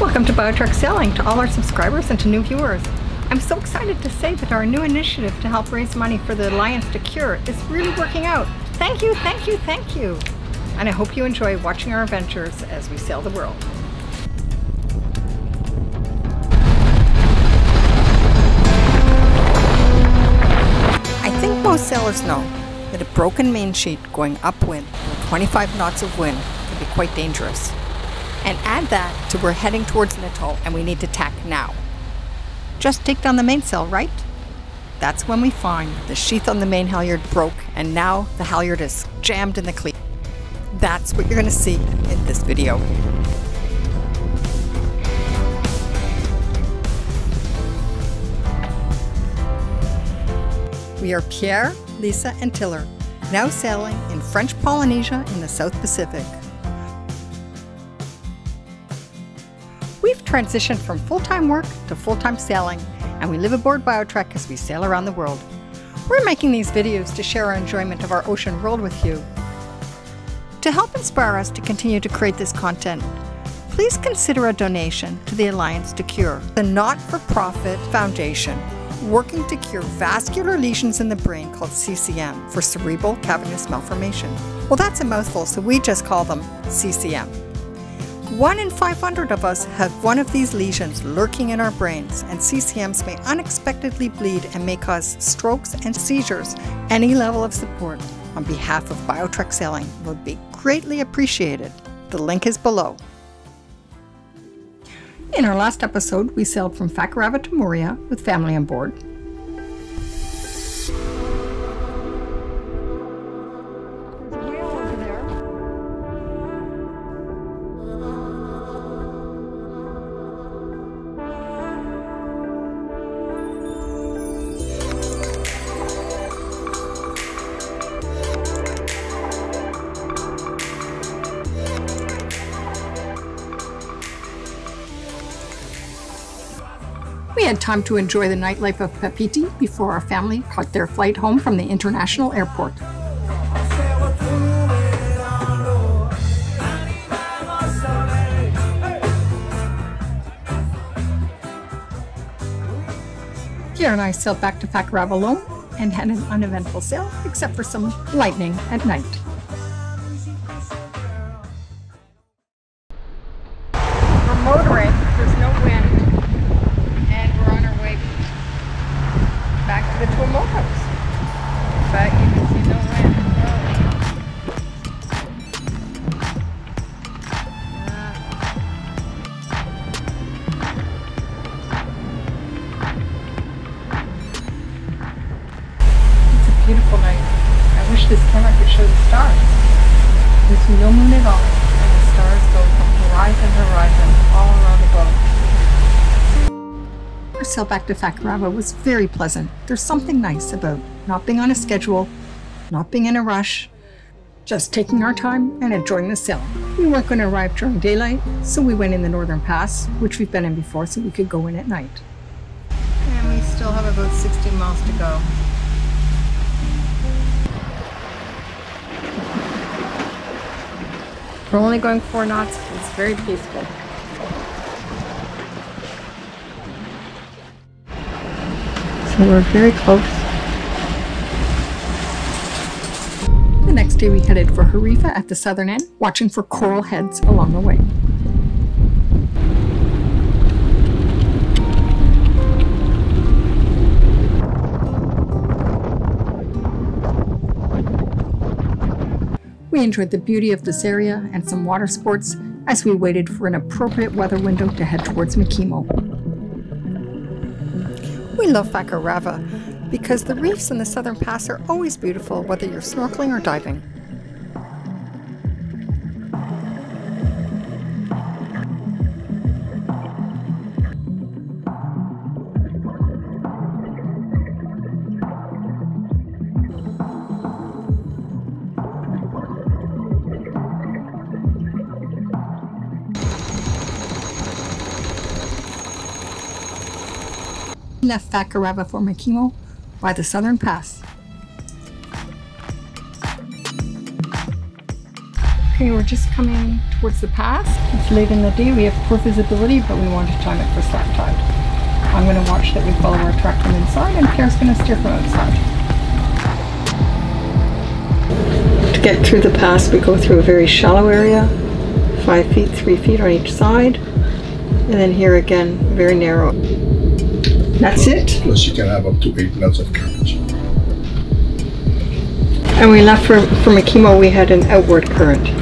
Welcome to BioTrek Sailing, to all our subscribers and to new viewers. I'm so excited to say that our new initiative to help raise money for the Alliance to Cure is really working out. Thank you, thank you, thank you. And I hope you enjoy watching our adventures as we sail the world. I think most sailors know that a broken main sheet going upwind with 25 knots of wind can be quite dangerous. And add that to we're heading towards Natal and we need to tack now. Just take down the mainsail, right? That's when we find the sheath on the main halyard broke and now the halyard is jammed in the cleat. That's what you're going to see in this video. We are Pierre, Lisa, and Tiller, now sailing in French Polynesia in the South Pacific. We've transitioned from full-time work to full-time sailing, and we live aboard BioTrek as we sail around the world. We're making these videos to share our enjoyment of our ocean world with you. To help inspire us to continue to create this content, please consider a donation to the Alliance to Cure, the not-for-profit foundation working to cure vascular lesions in the brain called CCM, for cerebral cavernous malformation. Well, that's a mouthful, so we just call them CCM. 1 in 500 of us have one of these lesions lurking in our brains, and CCMs may unexpectedly bleed and may cause strokes and seizures. Any level of support on behalf of BioTrek Sailing would be greatly appreciated. The link is below. In our last episode, we sailed from Fakarava to Moorea with family on board. We had time to enjoy the nightlife of Papeete before our family caught their flight home from the international airport. Pierre and I sailed back to Fakarava alone and had an uneventful sail, except for some lightning at night. We're motoring, there's no wind. Back to the Tuamotus, but you can see no wind. It's a beautiful night. I wish this camera could show the stars. There's no moon at all, and the stars go from horizon to horizon all around the globe. Our sail back to Fakarava was very pleasant. There's something nice about not being on a schedule, not being in a rush, just taking our time and enjoying the sail. We weren't going to arrive during daylight, so we went in the Northern Pass, which we've been in before, so we could go in at night. And we still have about 16 miles to go. We're only going 4 knots. It's very peaceful. So we're very close. The next day we headed for Harifa at the southern end, watching for coral heads along the way. We enjoyed the beauty of this area and some water sports as we waited for an appropriate weather window to head towards Makemo. We love Fakarava because the reefs in the Southern Pass are always beautiful, whether you're snorkeling or diving. Left Fakarava for Makemo by the Southern Pass. Okay, we're just coming towards the pass. It's late in the day, we have poor visibility, but we want to time it for slack tide. I'm going to watch that we follow our track from inside, and Pierre's going to steer from outside. To get through the pass, we go through a very shallow area, 5 feet, 3 feet on each side, and then here again, very narrow. That's it. Plus you can have up to 8 knots of current. And we left for Makemo, we had an outward current.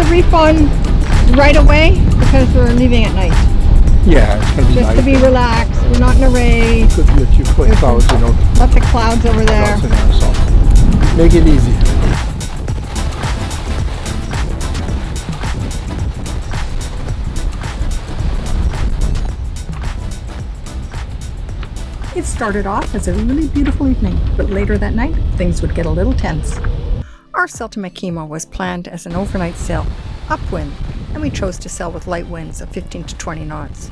Reef on right away because we're leaving at night. Yeah, it's gonna be just nice. To be relaxed. We're not in a race. Could be a few quick clouds, you know. Lots of clouds over there. Clouds in there, so make it easy. It started off as a really beautiful evening, but later that night things would get a little tense. Our sail to Makemo was planned as an overnight sail, upwind, and we chose to sail with light winds of 15 to 20 knots.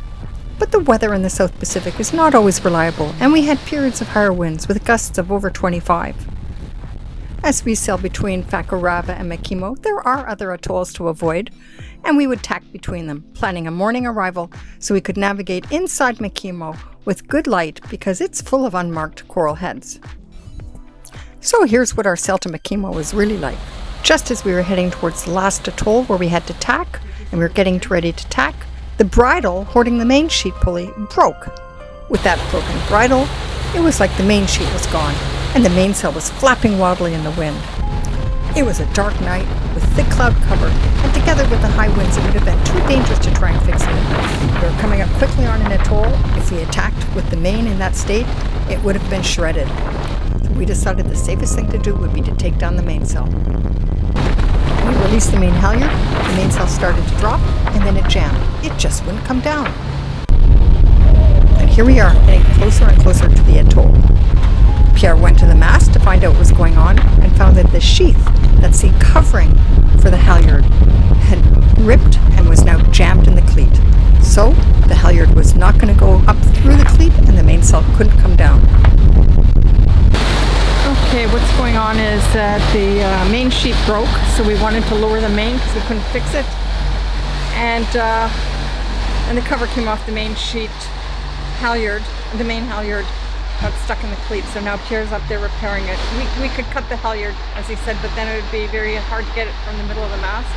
But the weather in the South Pacific is not always reliable, and we had periods of higher winds with gusts of over 25. As we sail between Fakarava and Makemo, there are other atolls to avoid, and we would tack between them, planning a morning arrival so we could navigate inside Makemo with good light because it's full of unmarked coral heads. So here's what our sail to Makemo was really like. Just as we were heading towards the last atoll where we had to tack, and we were getting ready to tack, the bridle holding the main sheet pulley broke. With that broken bridle, it was like the main sheet was gone, and the mainsail was flapping wildly in the wind. It was a dark night with thick cloud cover, and together with the high winds, it would have been too dangerous to try and fix it. We were coming up quickly on an atoll. If we attacked with the main in that state, it would have been shredded. We decided the safest thing to do would be to take down the mainsail. We released the main halyard, the mainsail started to drop, and then it jammed. It just wouldn't come down. And here we are, getting closer and closer to the atoll. Pierre went to the mast to find out what was going on and found that the sheath, that's the covering for the halyard, had ripped and was now jammed in the cleat. So the halyard was not going to go up through the cleat and the mainsail couldn't come down. Okay, what's going on is that the main sheet broke, so we wanted to lower the main because we couldn't fix it. And the cover came off the main sheet halyard. The main halyard got stuck in the cleat, so now Pierre's up there repairing it. We could cut the halyard, as he said, but then it would be very hard to get it from the middle of the mast.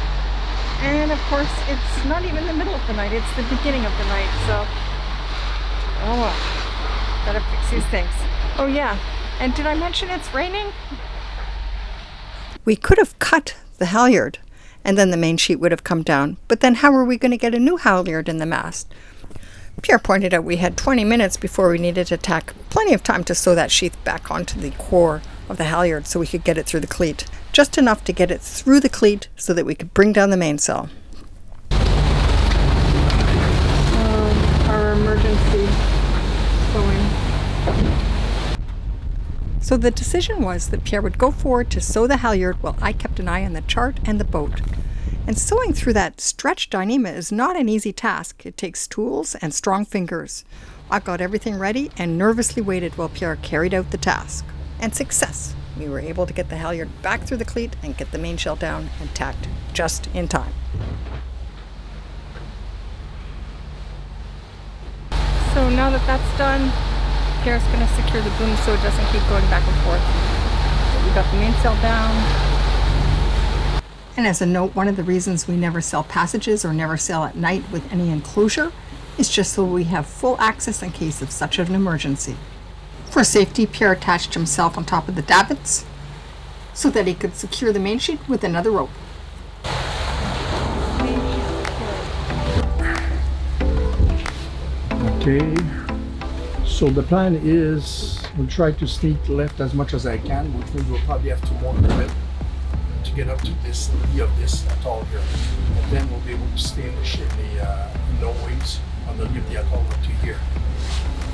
And of course, it's not even the middle of the night, it's the beginning of the night, so... Oh well, gotta fix these things. Oh yeah. And did I mention it's raining? We could have cut the halyard and then the main sheet would have come down. But then how were we going to get a new halyard in the mast? Pierre pointed out we had 20 minutes before we needed to tack. Plenty of time to sew that sheath back onto the core of the halyard so we could get it through the cleat. Just enough to get it through the cleat so that we could bring down the mainsail. Our emergency sewing. So the decision was that Pierre would go forward to sew the halyard while I kept an eye on the chart and the boat. And sewing through that stretched Dyneema is not an easy task. It takes tools and strong fingers. I got everything ready and nervously waited while Pierre carried out the task. And success! We were able to get the halyard back through the cleat and get the mainsail down and tacked just in time. So now that that's done, Pierre's going to secure the boom so it doesn't keep going back and forth. So we got the mainsail down. And as a note, one of the reasons we never sail passages or never sail at night with any enclosure is just so we have full access in case of such an emergency. For safety, Pierre attached himself on top of the davits so that he could secure the main sheet with another rope. Okay, so the plan is we'll try to sneak left as much as I can, which means we'll probably have to more limit to get up to this lee of this atoll here, and then we'll be able to stay in the low waves on the lee of the atoll up to here,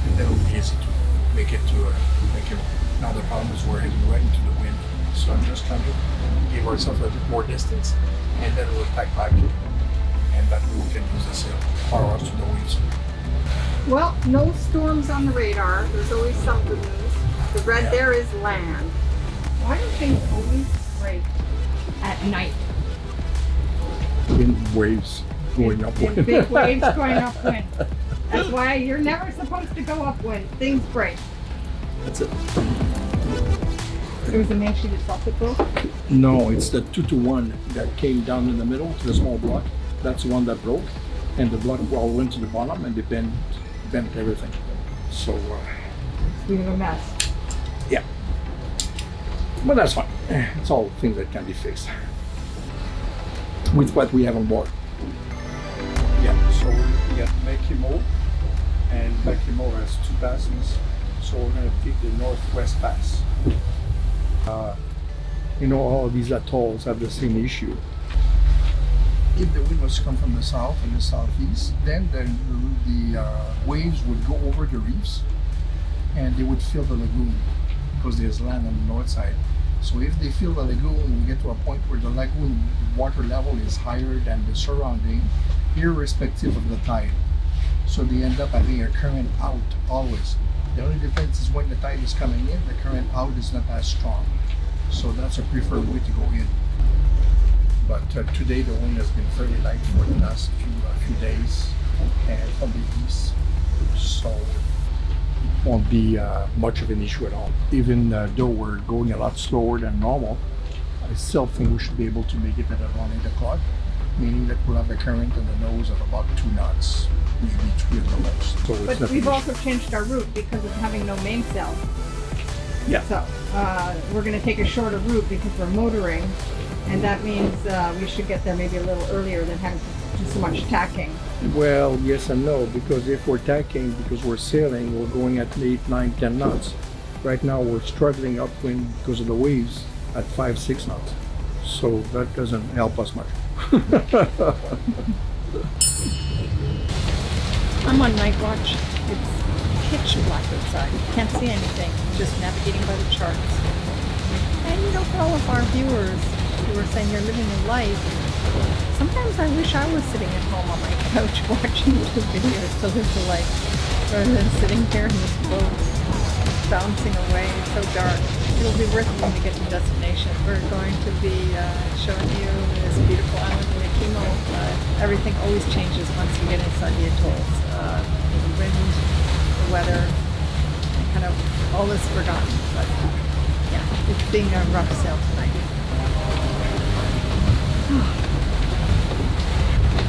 and then it'll be easy to make it to Makemo. Now the problem is we're heading right into the wind, so I'm just trying to give ourselves a bit more distance, and then we'll tack back, and that way we can use the sail power us to the waves. Well, no storms on the radar. There's always some good news. The red there is land. Why do things always break at night? In waves going In upwind. big waves going upwind. That's why you're never supposed to go upwind. Things break. That's it. There was a main sheet itself that broke. No, it's the 2-to-1 that came down in the middle, the small block. That's the one that broke, and the block all went to the bottom, and they bent everything. So We have a mess. yeah, but that's fine. It's all things that can be fixed with what we have on board. Yeah, so we got Makemo, and Makemo has 2 passes, so we're going to take the northwest pass. You know, all these atolls have the same issue. If the wind was to come from the south and the southeast, then the waves would go over the reefs and they would fill the lagoon because there's land on the north side. So if they fill the lagoon, we get to a point where the lagoon water level is higher than the surrounding, irrespective of the tide. So they end up having a current out always. The only difference is when the tide is coming in, the current out is not as strong. So that's a preferred way to go in. But today the wind has been very light for the last few days, and from the east, so it Won't be much of an issue at all. Even though we're going a lot slower than normal, I still think we should be able to make it at around 8 o'clock, meaning that we'll have a current in the nose of about 2 knots, maybe 3 at the most. So it's But not we've an also changed our route because of having no mainsail. Yeah. So we're going to take a shorter route because we're motoring, and that means we should get there maybe a little earlier than having to do so much tacking. Well, yes and no, because if we're tacking, because we're sailing, we're going at 8, 9, 10 knots. Right now we're struggling upwind because of the waves at 5, 6 knots. So that doesn't help us much. I'm on night watch. It's pitch black outside. You can't see anything. Just navigating by the charts. And you know, for all of our viewers who are saying you're living a life, sometimes I wish I was sitting at home on my couch watching YouTube videos to live the life, rather than sitting here in this boat bouncing away. It's so dark. It'll be worth it when we get to destination. We're going to be showing you this beautiful island in Makemo. Everything always changes once you get inside the atolls. The wind, the weather, kind of all is forgotten. But yeah, it's being a rough sail tonight.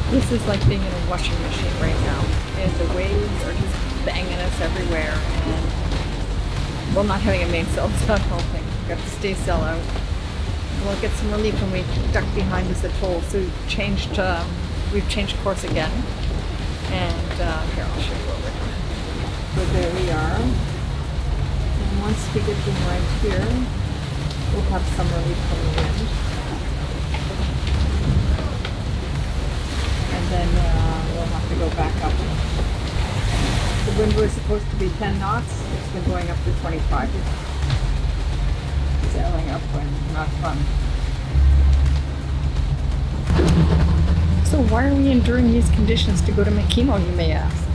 This is like being in a washing machine right now, and the waves are just banging us everywhere, and well, not having a mainsail is not helping. We've got to stay sail out. We'll get some relief when we duck behind this atoll. So we've changed course again, and here, I'll show you what we're doing. So there we are, and once we get them right here, we'll have some relief from the wind. And then we'll have to go back up. The wind was supposed to be 10 knots. It's been going up to 25. Sailing upwind, not fun. So why are we enduring these conditions to go to Makemo, you may ask?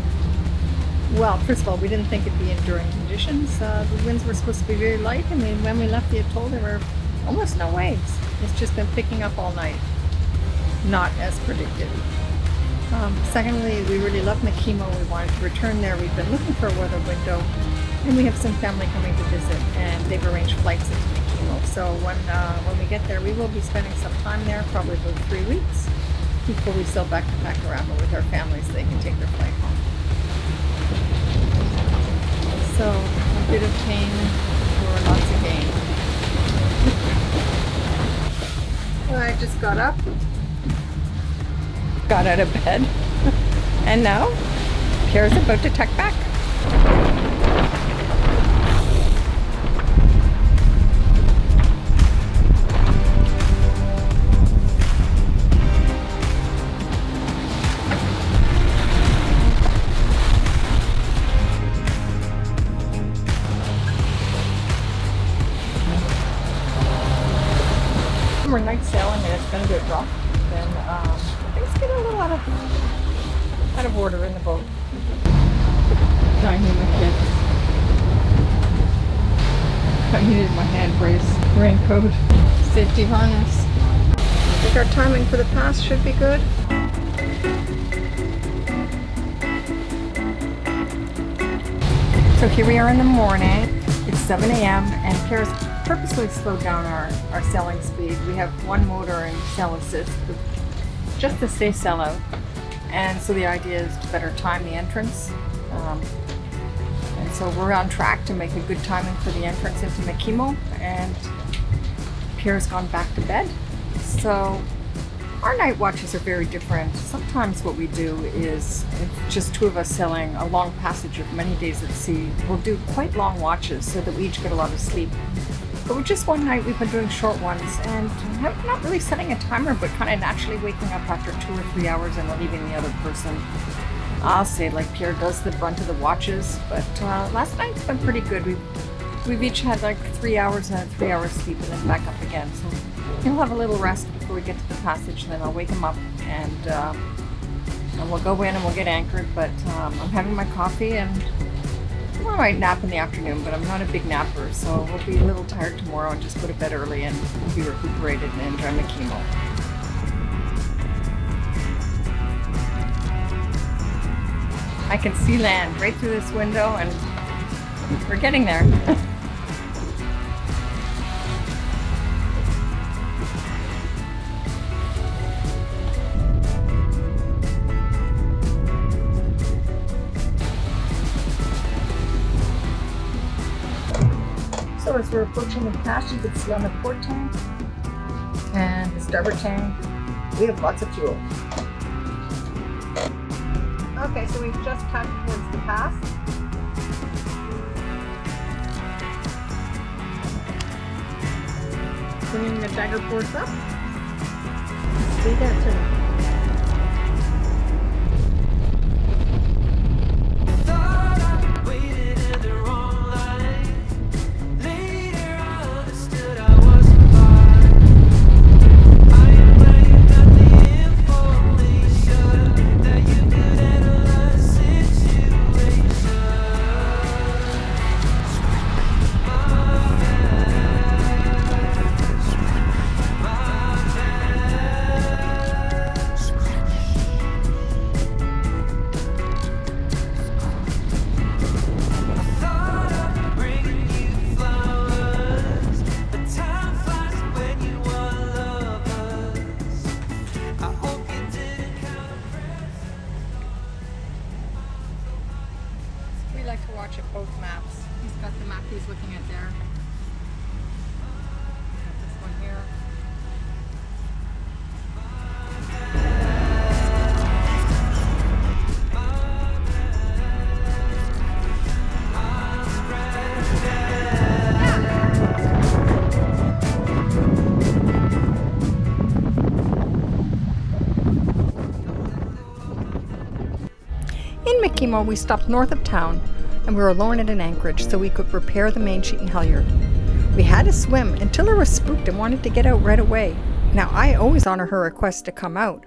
Well, first of all, we didn't think it'd be enduring conditions. The winds were supposed to be very light, and when we left the atoll, there were almost no waves. It's just been picking up all night. Not as predicted. Secondly, we really love Makemo. We wanted to return there. We've been looking for a weather window, and we have some family coming to visit, and they've arranged flights into Makemo. So when we get there, we will be spending some time there, probably about 3 weeks, before we sail back to Pakurama with our families so they can take their flight home. So a bit of pain for lots of gain. Well, I just got up. Got out of bed, and now Pierre's about to tuck back. sailing and it's been a bit rough, then things get a little out of order in the boat. Dining with kids. I needed my hand brace, raincoat, safety harness. I think our timing for the pass should be good. So here we are in the morning. It's 7 a.m. and Pierre's purposely slowed down our sailing speed. We have one motor and sail assist, just to stay sail out. And so the idea is to better time the entrance. And so we're on track to make a good timing for the entrance into Makemo, and Pierre's gone back to bed. So our night watches are very different. Sometimes what we do is, if just two of us sailing a long passage of many days at sea, we'll do quite long watches so that we each get a lot of sleep. But with just one night, we've been doing short ones, and not really setting a timer, but kind of naturally waking up after 2 or 3 hours and leaving the other person. I'll say, like, Pierre does the brunt of the watches, but last night's been pretty good. We've each had like 3 hours and 3 hours sleep and then back up again. So he'll have a little rest before we get to the passage, then I'll wake him up and we'll go in and we'll get anchored. But I'm having my coffee and I might nap in the afternoon, but I'm not a big napper, so we'll be a little tired tomorrow and just go to bed early and we'll be recuperated and enjoy Makemo. I can see land right through this window and we're getting there. So as we're approaching the pass, you can see on the port tank and the starboard tank, we have lots of fuel. Okay, so we've just tacked towards the pass. Bringing the dagger ports up. Stay there too. We like to watch at both maps. He's got the map he's looking at there. Got this one here. In Makemo, we stopped north of town and we were lowering at an anchorage so we could repair the main sheet and halyard. We had to swim and Tiller was spooked and wanted to get out right away. Now, I always honor her request to come out,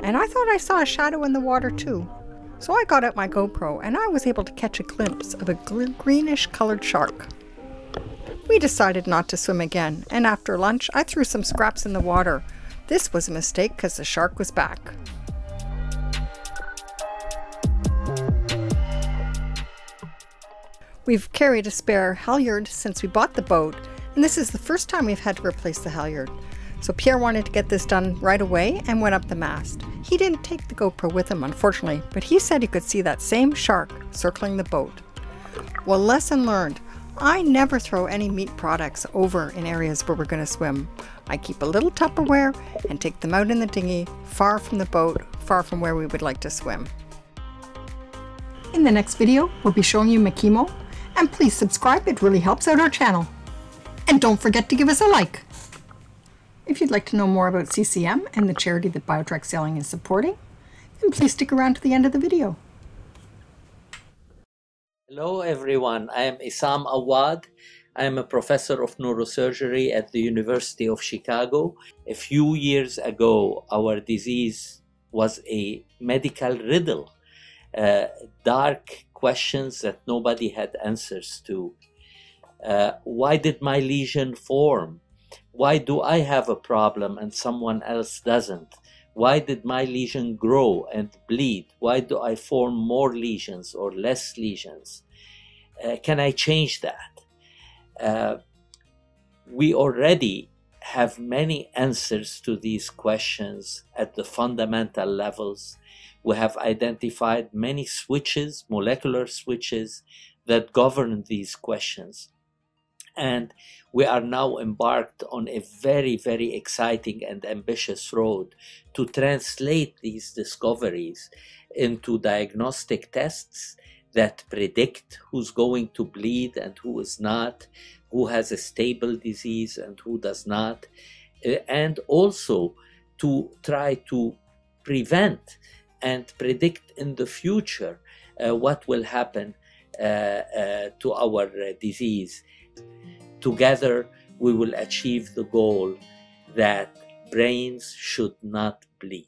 and I thought I saw a shadow in the water too. So I got out my GoPro and I was able to catch a glimpse of a greenish colored shark. We decided not to swim again, and after lunch I threw some scraps in the water. This was a mistake because the shark was back. We've carried a spare halyard since we bought the boat, and this is the first time we've had to replace the halyard. So Pierre wanted to get this done right away and went up the mast. He didn't take the GoPro with him, unfortunately, but he said he could see that same shark circling the boat. Well, lesson learned. I never throw any meat products over in areas where we're going to swim. I keep a little Tupperware and take them out in the dinghy, far from the boat, far from where we would like to swim. In the next video, we'll be showing you Makemo. And please subscribe, it really helps out our channel. And don't forget to give us a like. If you'd like to know more about CCM and the charity that BioTrek Sailing is supporting, then please stick around to the end of the video. Hello everyone, I am Isam Awad. I am a professor of neurosurgery at the University of Chicago. A few years ago, our disease was a medical riddle, dark questions that nobody had answers to. Why did my lesion form? Why do I have a problem and someone else doesn't? Why did my lesion grow and bleed? Why do I form more lesions or less lesions? Can I change that? We already have many answers to these questions at the fundamental levels. We have identified many switches, molecular switches, that govern these questions. And we are now embarked on a very, very exciting and ambitious road to translate these discoveries into diagnostic tests that predict who's going to bleed and who is not, who has a stable disease and who does not, and also to try to prevent and predict in the future what will happen to our disease. Together, we will achieve the goal that brains should not bleed.